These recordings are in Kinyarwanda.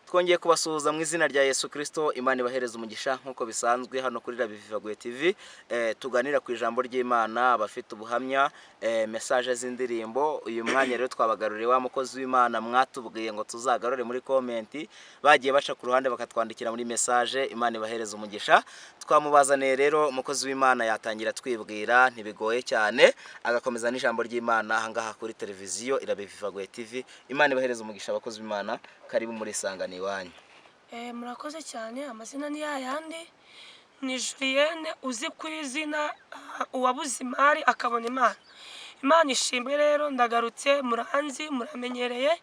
twongeye kubasuhuza mu izina rya Yesu Kristo. Imana ibahereza umugisha nkuko bisanzwe hano kuri Vivago TV. Tuganira ku ijambo ry'Imana, abafite ubuhamya, message z'indirimbo. Uyu mwanya rero twabagaruriye wa mukozi w'Imana mwatubwiye ngo tuzagarure muri comment, bagiye baca ku ruhande bakatwandikira muri message. Imana ibahereza umugisha. Twamubazaniye rero umukozi w'Imana yatangira twibwira, ntibigoye cyane, agakomeza n'ijambo ry'Imana ahangaha kuri televiziyo Vivago TV. Imana ibahereza umugisha abakozi w'Imana. Karibu muri sangani wanyu. Murakoze cyane. Amazina ni yayandi, ni Julienne uzi ku izina Uwabuze Imari, akabona Imana. Imana ishimwe rero, ndagarutse, muranzi, muramenyereye.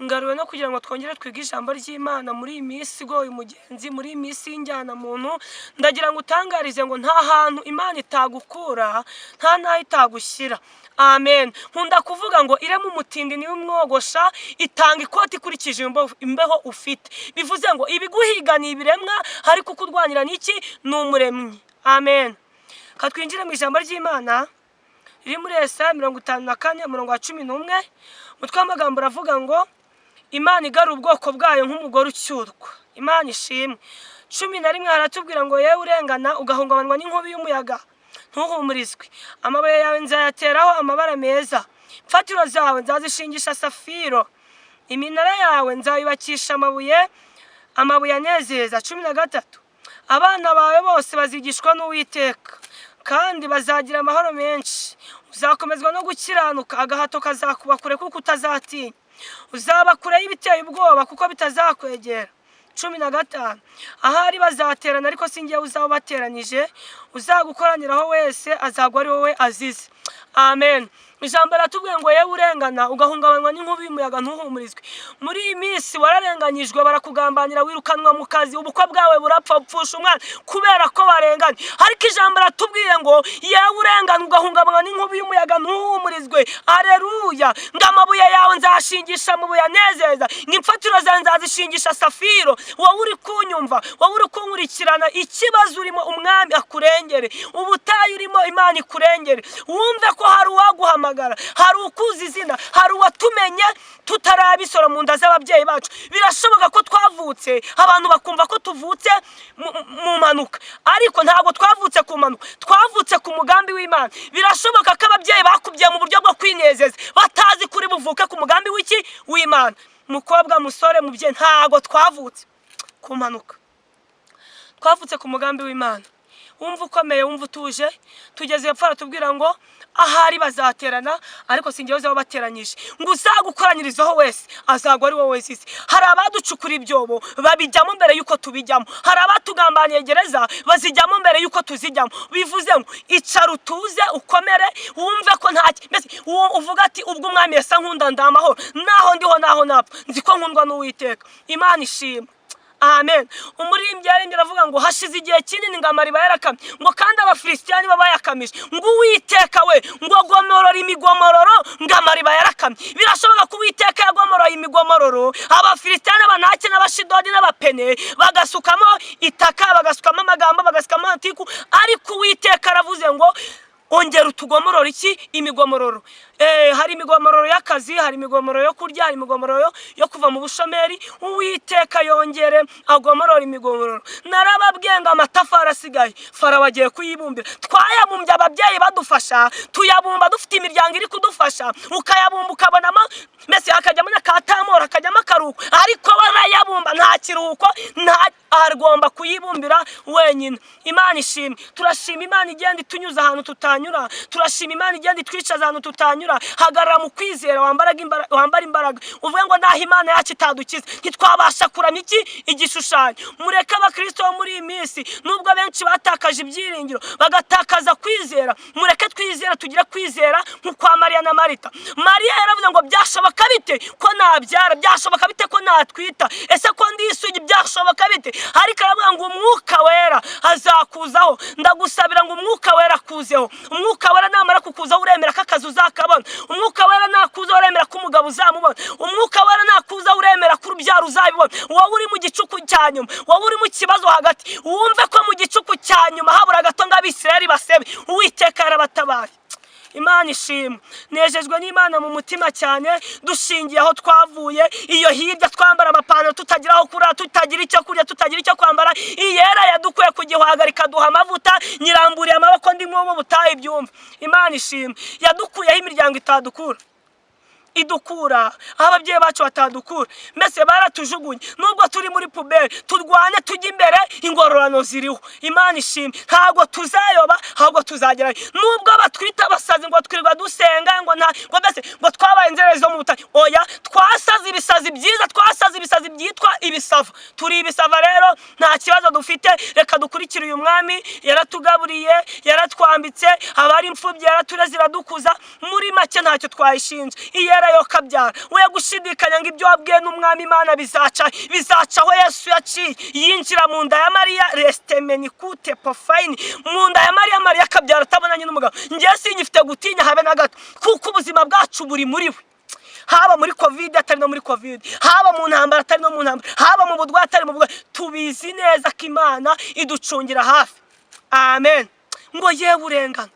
Ngaruwe no kugira ngo twongere twige ijambo ry'Imana muri iyi minsi igoye umugenzi, muri iyi minsi y'injyana muntu. Ndagira ngo utangarize ngo nta hantu Imana itagukura, nta naho itagushyira. Amen. Nkunda kuvuga ngo iremo umutindi niwe umwogosha, itanga ikote ikurikije imbeho ufite. Bivuze ngo ibiguhiga ni ibiremwa, ariko kurwanira n'iki ni umuremyi. Amen. Katwinjire mu ijambo ry'Imana riri muri Isaha 54:11. Mutwe w'amagambo uravuga ngo Imana igara ubwoko bwayo nk'umugore ucyurwa. Imana ishimwe. 11 haratubwira ngo yewe urengana ugahungabanwa n'inkubi y'umuyaga, ntuhumurizwe. Amabuye yawe nzayateraho amabara meza, imfatiro zawe nzazishingisha safiro, iminara yawe nzayubakisha amabuye anezeza. 13 abana bawe bose bazigishwa n'Uwiteka, kandi bazagira amahoro menshi. Uzakomezwa no gukiranuka, agahato kazakuba kure kuko utazatinya. Uzaba kure y'ibiteye ubwoba kuko bitazakwegera. 15 ahari bazaterana ariko singiye uzaba bateranije, uzagukoraniraho wese azagwa ari wowe azize. Amen. Ijambo ratubwiye ngo yewe urengana ugahungabanwa n'inkubi y'umuyaga, ntuhumurizwe. Muri iyi minsi wararenganyijwe, barakugambanira, wirukanwa mu kazi, ubukwe bwawe burapfa, upfusha umwana kubera ko barenganye. Ariko ijambo ratubwiye ngo yewe urengana ugahungabanwa n'inkubi y'umuyaga, ntuhumurizwe. Haleluya. Ngamabuye yawe nzashingisha amabuye anezeza, n'imfatiro zawe nzazishingisha safiro. Wowe uri kunyumva, wowe uri kunkurikirana, ikibazo urimo umwami akurengere, ubutayu urimo Imana ikurengere. Wumve ko hari uwaguhama, hari ukuzi izina, hari uwatumenye tutarabisora mu nda z'ababyeyi bacu. Birashoboka ko twavutse abantu bakumva ko tuvutse mu manuka, ariko ntabwo twavutse ku manuka, twavutse ku mugambi w'Imana. Birashoboka ko ababyeyi bakubye mu buryo bwo kwinezeza, batazi kuri buvuke ku mugambi w'Imana. Mukobwa, musore, mubyeyi, ntabwo twavutse ku manuka, twavutse ku mugambi w'Imana. Wumva ukomeye, wumva utuje. Tugeze hepfo aratubwira ngo ahari bazaterana ariko singiye uzaba bateranyije, ngo uzagukoranyirizaho wese azagwa ari wowe wese. Hari abaducukura ibyobo babijyamo mbere yuko tubijyamo, hari abatugambaniye gereza bazijyamo mbere yuko tuzijyamo. Bivuze ngo icara utuze, ukomere, wumve ko ntaki mbese uvuga ati ubwo umwami yasa nkunda ndamahoro, naho ndiho naho napfa nzi ko nkundwa n'Uwiteka. Imana ishimwe. Amen. Umuririmbyi yarengera avuga ngo hashize igihe kinini ngamariba yarakamye, ngo kandi abafilisitiyani babayakamije, ngo Uwiteka we ngo gomorora imigomororo, ngamariba yarakamye. Birashoboka ko Uwiteka yagomoroye imigomororo, abafilisitiyani abanake n'abashidodi n'abapene bagasukamo itaka, bagasukamo amagambo, bagasukamo antiku, ariko Uwiteka aravuze ngo ongera utugomororo iki imigomororo. Hari imigomororo y'akazi, hari imigomororo yo kurya, hari imigomororo yo kuva mu bushomeri. Uwiteka yongere agomorora imigomororo. Narababwenga amatafari asigaye Farawo agiye kuyibumbira. Twayabumbye ababyeyi badufasha, tuyabumba dufite imiryango iri kudufasha, ukayabumba ukabonamo mbese hakajyamo n'akatamora, hakajyamo akaruhuko, ariko barayabumba nta kiruhuko, nta argomba kuyibumbira wenyine. Imana ishimwe. Turashima Imana igenda itunyuza ahantu tutanyura, turashima Imana igenda itwicaza ahantu tutanyura. Hagarara mu kwizera, wambara imbaraga, uvuge ngo naho Imana yacu itadukiza ntitwabasha kuramya iki igishushanyo. Mureke abakristo bo muri iyi minsi, nubwo benshi batakaje ibyiringiro bagatakaza kwizera, mureke twizera, tugire kwizera nk'ukwa Mariya na Marita. Mariya yaravuze ngo byashoboka bite ko nabyara, byashoboka bite ko natwita, ese ko ndi isugi byashoboka bite? Ariko aravuga ngo umwuka wera azakuzaho. Ndagusabira ngo umwuka wera akuzeho. Umwuka wera namara kukuzaho uremera ko akazi uzakabona. Umwuka wera nakuza uremera ko umugabo uzamubona. Umwuka wera nakuza uremera ko urubyaro uzabibona. Wowe uri mu gicuku cya nyuma, wowe uri mu kibazo hagati, wumve ko mu gicuku cya nyuma habura gato ng'Abisirayeli basebe, Uwiteka yarabatabaye. Imana ishimwe. Nejejwe n'Imana mu mutima cyane, dushingiye aho twavuye, iyo hirya twambara amapantaro tutagira aho kurara, tutagira icyo kurya, tutagira icyo kwambara. Iyera yadukuye ku gihwagari ikaduha amavuta, nyiramburiye amaboko ndimo mu butayu ibyumva. Imana ishimwe. Yadukuyeho imiryango itadukura, idukura aho ababyeyi bacu batadukura, mbese baratujugunye. Nubwo turi muri puberi, turwane tujya imbere, ingororano ziriho. Imana ishimwe. Ntabwo tuzayoba, ahubwo tuzagerayo. Nubwo batwita abasazi ngo twirirwa dusenga ngo mbese ngo twabaye inzererezi zo mu butayu, oya, twasaze ibisazi byiza, twasaze ibisazi byitwa ibisava. Turi ibisava rero, nta kibazo dufite. Reka dukurikire uyu mwami. Yaratugaburiye, yaratwambitse, abari imfubyi yaratureze, iradukuza. Muri make ntacyo twayishinja. Iyera yo kabyara, we gushidikanya ngo ibyo wabwiye n'umwami Imana bizacaho Yesu yaciye yinjira mu nda ya Mariya, restemeni kute pofayini, mu nda ya Mariya kabyara atabonanye n'umugabo. Njye sinyifite gutinya habe na gato, kuko ubuzima bwacu buri muri we. Haba muri covid atari no muri covid, haba mu ntambara atari no mu ntambara, haba mu budwayi atari mu budwayi, tubizi neza ko Imana iducungira hafi. Amen. Ngo yewe urengana.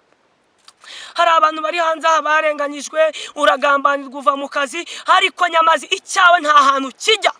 Hari abantu bari hanze aha barenganyijwe, uragambanirwa uva mu kazi, ariko nyamazi icyawe nta hantu kijya.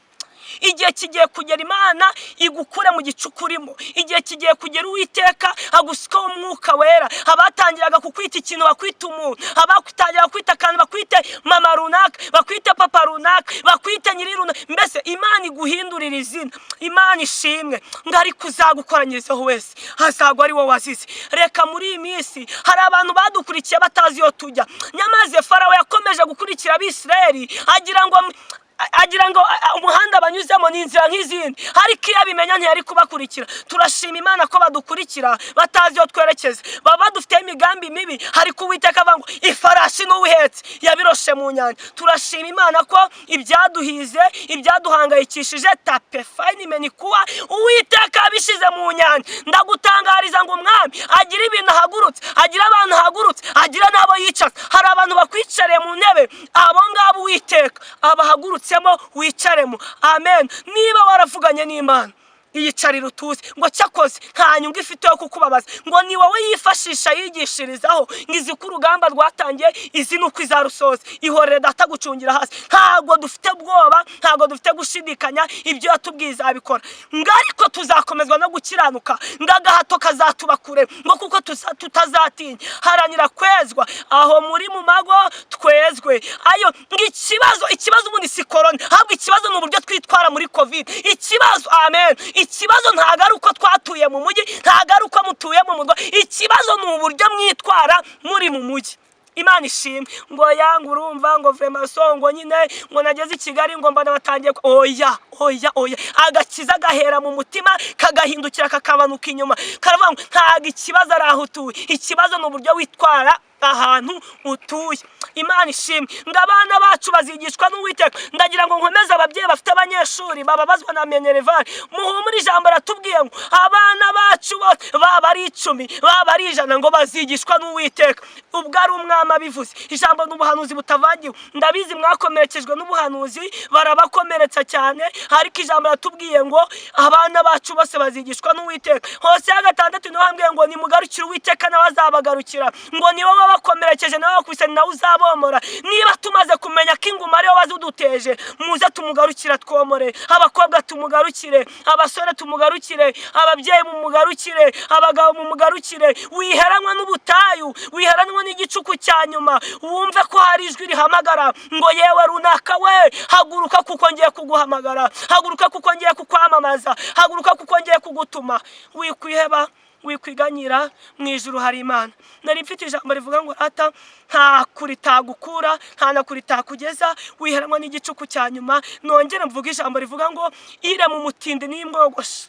Igihe kigiye kugera Imana igukure mu gicukurimo. Igihe kigiye kugera Uwiteka agusikaho umwuka wera. Abatangiraga kukwita ikintu bakwita umuntu, abakutangira kwita akantu bakwite mama runaka, bakwite papa runaka, bakwite nyiri runaka. Mbese Imana iguhindurira izina. Imana ishimwe. Ngo ariko uzagukoranyirizeho wese hazagwa ari wowe wazize. Reka muri iyi minsi hari abantu badukurikiye batazi iyo tujya. Nyamaze Farawo yakomeje gukurikira Abisirayeli agira ngo umuhanda banyuzemo ni inzira nk'izindi, ariko iyo abimenya ntiyari kubakurikira. Turashima Imana ko badukurikira batazi iyo twerekeza. Baba dufite imigambi mibi, ariko Uwiteka avuga ngo ifarashi n'uwihetse yabiroshe mu nyanja. Turashima Imana ko ibyaduhize, ibyaduhangayikishije tape fayini meni kuwa Uwiteka abishize mu nyanja. Ndagutangariza ngo umwami agira ibintu ahagurutse, agira abantu ahagurutse, agira n'abo yicaza. Hari abantu bakwicariye mu ntebe, abo ngabo Uwiteka abahagurutse wicaremo. Amen. Niba waravuganye n'Imana, iyicarira utuze, ngo cyakoze nta nyungu ifite yo kukubabaza, ngo ni wowe yifashisha yigishirizaho, ngizi ko urugamba rwatangiye, izi nuko izarusoza. Ihorere data gucungira hasi. Ntago dufite bwoba, ntago dufite gushidikanya, ibyo yatubwiza abikora. Ariko tuzakomezwa no gukiranuka, ngagahato kazatuba kure, ngo kuko tutazatinya. Haranira kwezwa, aho muri mu mago twezwe. Ayo ikibazo ubundi si corona, ahubwo ikibazo ni uburyo twitwara muri covid. Ikibazo, amen, ikibazo ntago ari uko twatuye mu mujyi, ntago ari uko mutuye mu murwa. Ikibazo ni uburyo mwitwara muri mu mujyi. Imana ishimwe. Ngo yanga urumva ngo vremaso ngo nyine ngo nageze i Kigali ngo mbana batangiye oya. Agakiza gahera mu mutima kagahindukira kakabanuka inyuma. Karavuga ngo ntago ikibazo ari aho utuye, ikibazo ni uburyo witwara ahantu utuye. Imana ishimwe. Ngo abana bacu bazigishwa n'Uwiteka. Ndagira ngo nkomeze ababyeyi bafite abanyeshuri bababazwa na minerval, muhumure ijambo ratubwiye ngo abana bacu baba ari 10 baba ari 100 ngo bazigishwa n'Uwiteka. Ubwo ari umwami abivuze, ijambo n'ubuhanuzi butavangiwe. Ndabizi mwakomerekejwe n'ubuhanuzi, barabakomeretsa cyane, ariko ijambo ratubwiye ngo abana bacu bose bazigishwa n'Uwiteka. Hose ya 6 niho hambwiye ngo nimugarukire Uwiteka nawe azabagarukira, ngo niwe wabakomerekeje nawe wakubise nawe uzabomora. Niba tumaze kumenya ko inguma ariyo wazuduteje, muze tumugarukira twomore. Abakobwa tumugarukire, abasore tumugarukire, ababyeyi mumugarukire, abagabo mumugarukire. Wiheranwa n'ubutayu, wiheranwa n'igicuku cya nyuma, wumve ko hari ijwi rihamagara ngo yewe runaka we, haguruka kuko ngiye kuguhamagara, haguruka kuko ngiye kukwamamaza, haguruka kuko ngiye kugutuma. Wikwiheba, wikwiganyira, mu ijuru hari Imana. Nari mfite ijambo rivuga ngo ata nta kuri tagukura, nta na kuri takugeza, wiheranwa n'igicuku cya nyuma. Nongere mvuga ijambo rivuga ngo ire mu mutindi n'imbogosha,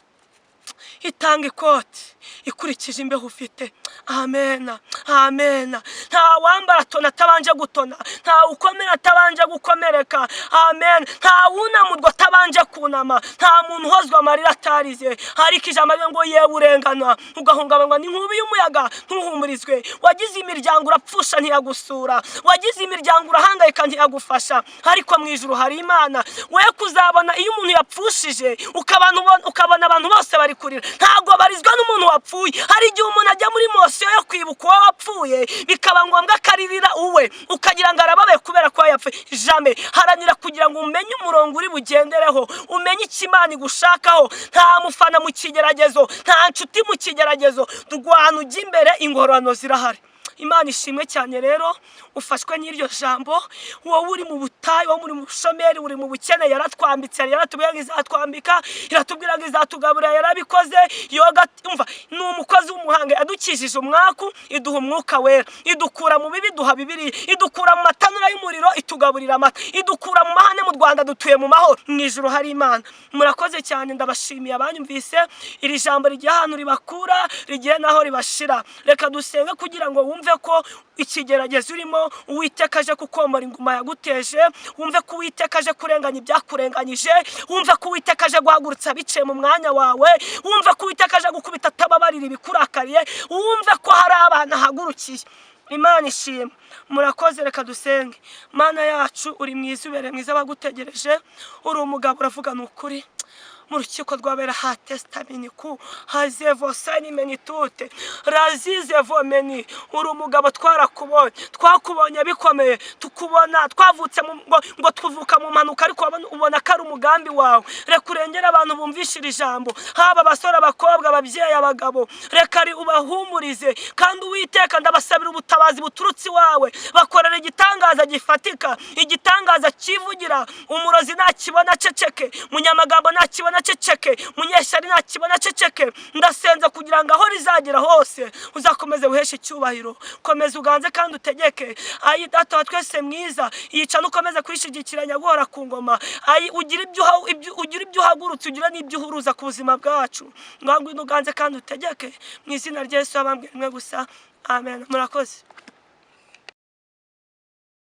itanga ikote ikurikije imbeho ufite. Amen. Nta wambara tona atabanje gutona, nta ukomera atabanje gukomereka. Amen. Nta wunamurwa atabanje kunama, nta muntu uhozwa amarira atarize. Ariko ijambo ngo yewe urengana, ugahungabanywa n'inkubi y'umuyaga ntuhumurizwe. Wagize imiryango urapfusha ntiyagusura, wagize imiryango urahangayika ntiyagufasha, ariko mu ijuru hari Imana. We kuzabona iyo umuntu yapfushije, ukabona abantu bose bari kurira, ntago barizwa n'umuntu wapfuye. Hari igihe umuntu ajya muri mosiyo yo kwibuka uwo wapfuye, bikaba ngombwa akaririra uwe, ukagira ngo arababaye kubera ko yapfuye. Jamais. Haranira kugira ngo umenye umurongo uri bugendereho, umenye icyo Imana igushakaho. Nta mufana mu kigeragezo, nta nshuti mu kigeragezo, turwana ujya imbere, ingororano zirahari. Imana ishimwe cyane rero ufashwe n'iryo jambo. Wowe uri mu butayu, wowe uri mu bushomeri, uri mu bukene, yaratwambitse, yaratubwira ngo izatwambika, iratubwira ngo izatugaburira, yarabikoze. Yoga umva, ni umukozi w'umuhanga, yadukijije umwaku, iduha umwuka wera, idukura mu bibi, duha bibiri, idukura mu matanura y'umuriro, itugaburira amata, idukura mu mahane. Mu Rwanda dutuye mu mahoro, mu ijuru hari Imana. Murakoze cyane, ndabashimiye abanyumvise. Iri jambo rigiye ahantu ribakura, rigiye naho ribashira. Reka dusenge kugira ngo wumve ko ikigeragezo urimo Uwiteka aje kukomora inguma yaguteje, wumve ko Uwiteka aje kurenganya ibyakurenganyije, wumve ko Uwiteka aje guhagurutsa biciye mu mwanya wawe, wumve ko Uwiteka aje gukubita atababarira ibikurakariye, wumve ko hari abantu ahagurukiye. Imana ishimwe. Murakoze, reka dusenge. Mana yacu, uri mwiza, ubere mwiza, abagutegereje. Uri umugabo uravuga n'ukuri. Mu rukiko rwabera ha testamini ku hazevo sani menitute razize vomeni. Uri umugabo twakubonye bikomeye, tukubona twavutse ngo tuvuka mu mpanuka, ariko ubona ko ari umugambi wawe. Reka urengere abantu bumvishira ijambo, haba abasore, abakobwa, ababyeyi, abagabo. Reka ubahumurize, kandi Uwiteka ndabasabira ubutabazi buturutse iwawe. Bakorera igitangaza gifatika, igitangaza kivugira. Umurozi nakibona ceceke, munyamagambo nakibona ceceke, munyeshyari nakibona ceceke. Ndasenze kugira ngo aho rizagera hose uzakomeze uheshe icyubahiro. Komeza uganze kandi utegeke. Ayi Data wa twese mwiza, yica nukomeze kwishigikiranya guhora ku ngoma. Ayi ugira ibyo uhagurutse, ugira n'ibyo uhuruza ku buzima bwacu. Ngwino uganze kandi utegeke, mu izina rya Yesu abambwe mwe gusa. Amen. Murakoze.